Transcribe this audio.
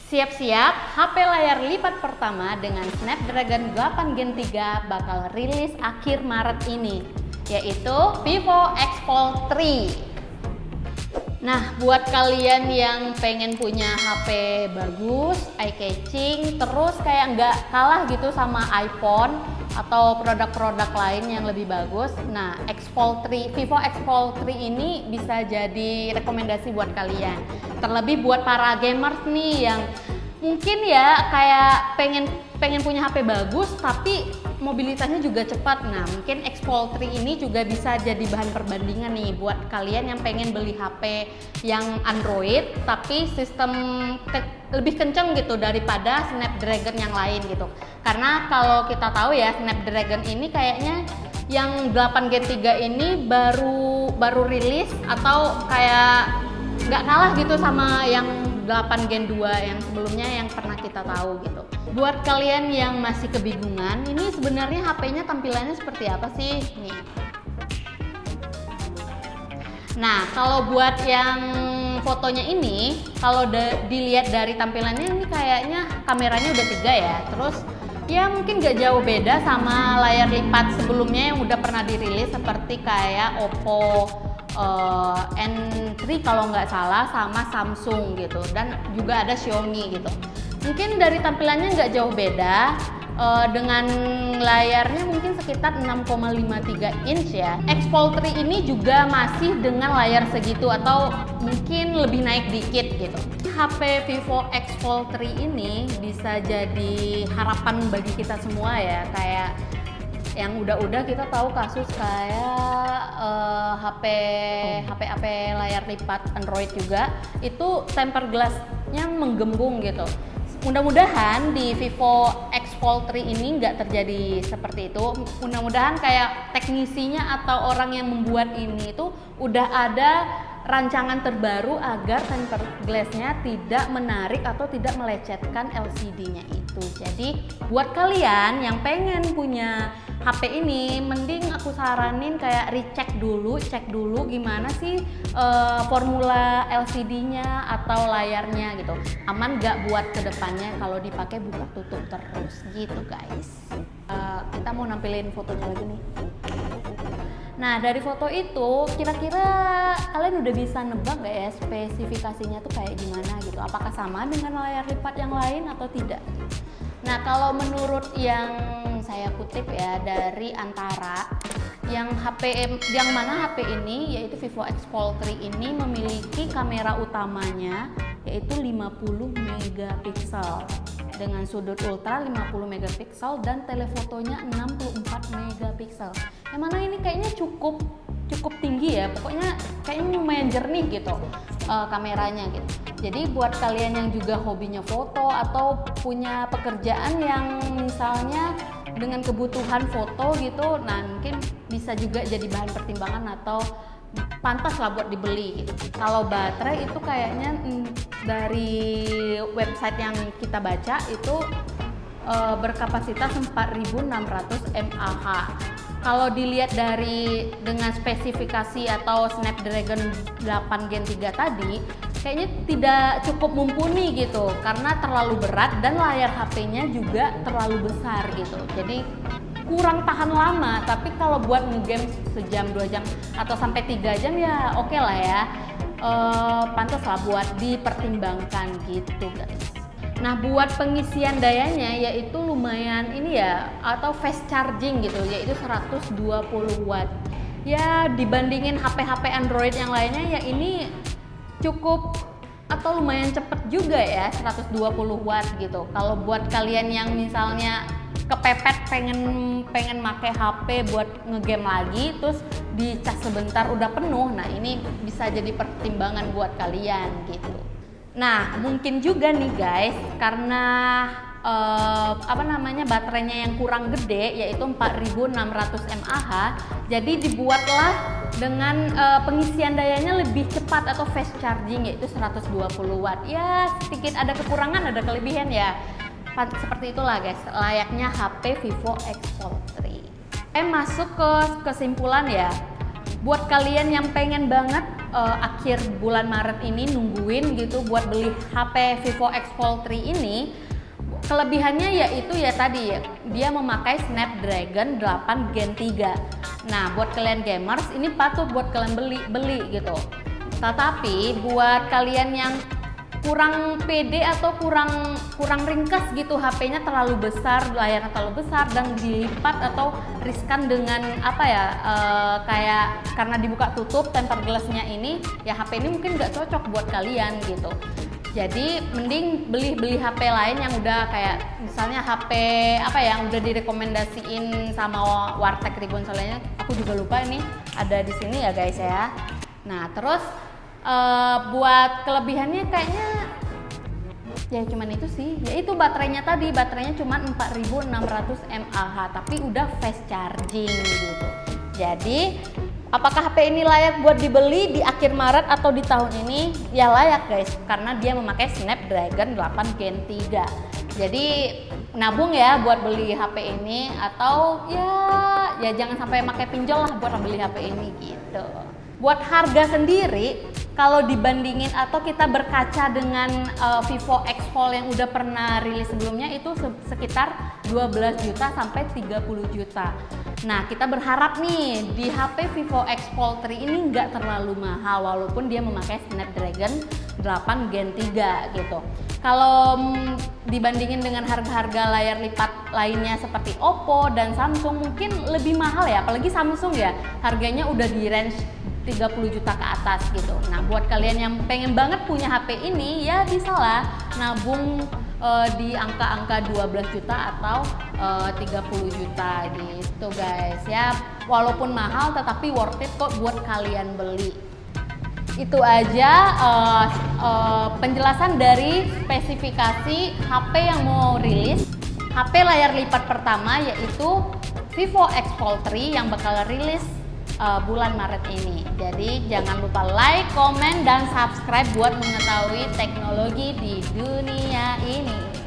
Siap-siap, HP layar lipat pertama dengan Snapdragon 8 Gen 3 bakal rilis akhir Maret ini, yaitu Vivo X Fold 3. Nah, buat kalian yang pengen punya HP bagus, eye-catching, terus kayak nggak kalah gitu sama iPhone atau produk-produk lain yang lebih bagus, nah Vivo X Fold 3 ini bisa jadi rekomendasi buat kalian. Terlebih buat para gamers nih yang mungkin ya kayak pengen punya HP bagus tapi mobilitasnya juga cepat. Nah, mungkin X Fold 3 ini juga bisa jadi bahan perbandingan nih buat kalian yang pengen beli HP yang Android tapi sistem lebih kenceng gitu daripada Snapdragon yang lain gitu. Karena kalau kita tahu ya, Snapdragon ini kayaknya yang 8 Gen 3 ini baru rilis atau kayak nggak kalah gitu sama yang 8 Gen 2 yang sebelumnya yang pernah kita tahu gitu. Buat kalian yang masih kebingungan, ini sebenarnya HP-nya tampilannya seperti apa sih? Nih. Nah, kalau buat yang fotonya ini, kalau dilihat dari tampilannya ini kayaknya kameranya udah 3 ya. Terus ya mungkin gak jauh beda sama layar lipat sebelumnya yang udah pernah dirilis seperti kayak Oppo N3 kalau nggak salah, sama Samsung gitu, dan juga ada Xiaomi gitu. Mungkin dari tampilannya nggak jauh beda, dengan layarnya mungkin sekitar 6,53 inch ya. X Fold 3 ini juga masih dengan layar segitu atau mungkin lebih naik dikit gitu. HP Vivo X Fold 3 ini bisa jadi harapan bagi kita semua ya, kayak yang udah kita tahu kasus kayak HP layar lipat Android juga itu tempered glassnya menggembung gitu. Mudah-mudahan di Vivo X Fold 3 ini nggak terjadi seperti itu. Mudah-mudahan kayak teknisinya atau orang yang membuat ini itu udah ada rancangan terbaru agar tempered glass-nya tidak menarik atau tidak melecetkan LCD-nya itu. Jadi buat kalian yang pengen punya HP ini, mending aku saranin kayak cek dulu gimana sih formula LCD-nya atau layarnya gitu. Aman nggak buat kedepannya kalau dipakai buka tutup terus gitu guys. Kita mau nampilin fotonya lagi nih. Nah, dari foto itu kira-kira kalian udah bisa nebak gak ya spesifikasinya tuh kayak gimana gitu? Apakah sama dengan layar lipat yang lain atau tidak? Nah, kalau menurut yang saya kutip ya dari Antara, yang mana HP ini yaitu Vivo X Fold 3 ini memiliki kamera utamanya yaitu 50 megapiksel dengan sudut ultra 50 megapiksel dan telefotonya 64 megapiksel. Yang mana ini kayaknya cukup tinggi ya, pokoknya kayaknya lumayan jernih gitu kameranya gitu. Jadi buat kalian yang juga hobinya foto atau punya pekerjaan yang misalnya dengan kebutuhan foto gitu, nah mungkin bisa juga jadi bahan pertimbangan atau pantas lah buat dibeli gitu. Kalau baterai itu kayaknya dari website yang kita baca itu berkapasitas 4.600 mAh. Kalau dilihat dengan spesifikasi atau Snapdragon 8 Gen 3 tadi, kayaknya tidak cukup mumpuni gitu karena terlalu berat dan layar HP-nya juga terlalu besar gitu. Jadi kurang tahan lama, tapi kalau buat ngegame sejam 2 jam atau sampai 3 jam ya oke lah ya, pantas lah buat dipertimbangkan gitu guys. Nah, buat pengisian dayanya yaitu lumayan ini ya, atau fast charging gitu, yaitu 120 watt. Ya dibandingin HP-HP Android yang lainnya ya ini cukup atau lumayan cepet juga ya, 120 watt gitu. Kalau buat kalian yang misalnya kepepet pengen pakai HP buat ngegame lagi terus dicas sebentar udah penuh, nah ini bisa jadi pertimbangan buat kalian gitu. Nah, mungkin juga nih guys, karena baterainya yang kurang gede yaitu 4.600 mAh, jadi dibuatlah dengan pengisian dayanya lebih cepat atau fast charging yaitu 120 watt. Ya, sedikit ada kekurangan, ada kelebihan ya. Seperti itulah guys, layaknya HP Vivo X Fold 3. Masuk ke kesimpulan ya. Buat kalian yang pengen banget akhir bulan Maret ini nungguin gitu buat beli HP Vivo X Fold 3 ini. Kelebihannya yaitu ya tadi ya, dia memakai Snapdragon 8 Gen 3. Nah, buat kalian gamers ini patut buat kalian beli gitu. Tetapi buat kalian yang kurang pede atau kurang ringkas gitu, HP-nya terlalu besar, layarnya terlalu besar dan dilipat atau riskan dengan kayak karena dibuka tutup tempered glass-nya ini, ya HP ini mungkin nggak cocok buat kalian gitu. Jadi mending beli HP lain yang udah kayak misalnya HP yang udah direkomendasiin sama Warteg Ribbon soalnya aku juga lupa ini ada di sini ya guys ya. Nah terus buat kelebihannya kayaknya ya cuman itu sih, yaitu baterainya tadi, baterainya cuma 4600 mAh tapi udah fast charging gitu. Jadi apakah HP ini layak buat dibeli di akhir Maret atau di tahun ini? Ya layak guys, karena dia memakai Snapdragon 8 Gen 3. Jadi nabung ya buat beli HP ini, atau ya jangan sampai pakai pinjol lah buat beli HP ini gitu. Buat harga sendiri, kalau dibandingin atau kita berkaca dengan Vivo X Fold yang udah pernah rilis sebelumnya itu sekitar 12 juta sampai 30 juta. Nah kita berharap nih di HP Vivo X Fold 3 ini nggak terlalu mahal walaupun dia memakai Snapdragon 8 Gen 3 gitu. Kalau dibandingin dengan harga-harga layar lipat lainnya seperti Oppo dan Samsung mungkin lebih mahal ya, apalagi Samsung ya harganya udah di range 30 juta ke atas gitu. Nah buat kalian yang pengen banget punya HP ini ya bisa lah nabung di angka-angka 12 juta atau 30 juta gitu guys ya. Walaupun mahal tetapi worth it kok buat kalian beli. Itu aja penjelasan dari spesifikasi HP yang mau rilis. HP layar lipat pertama yaitu Vivo X Fold 3 yang bakal rilis bulan Maret ini. Jadi jangan lupa like, komen, dan subscribe buat mengetahui teknologi di dunia ini.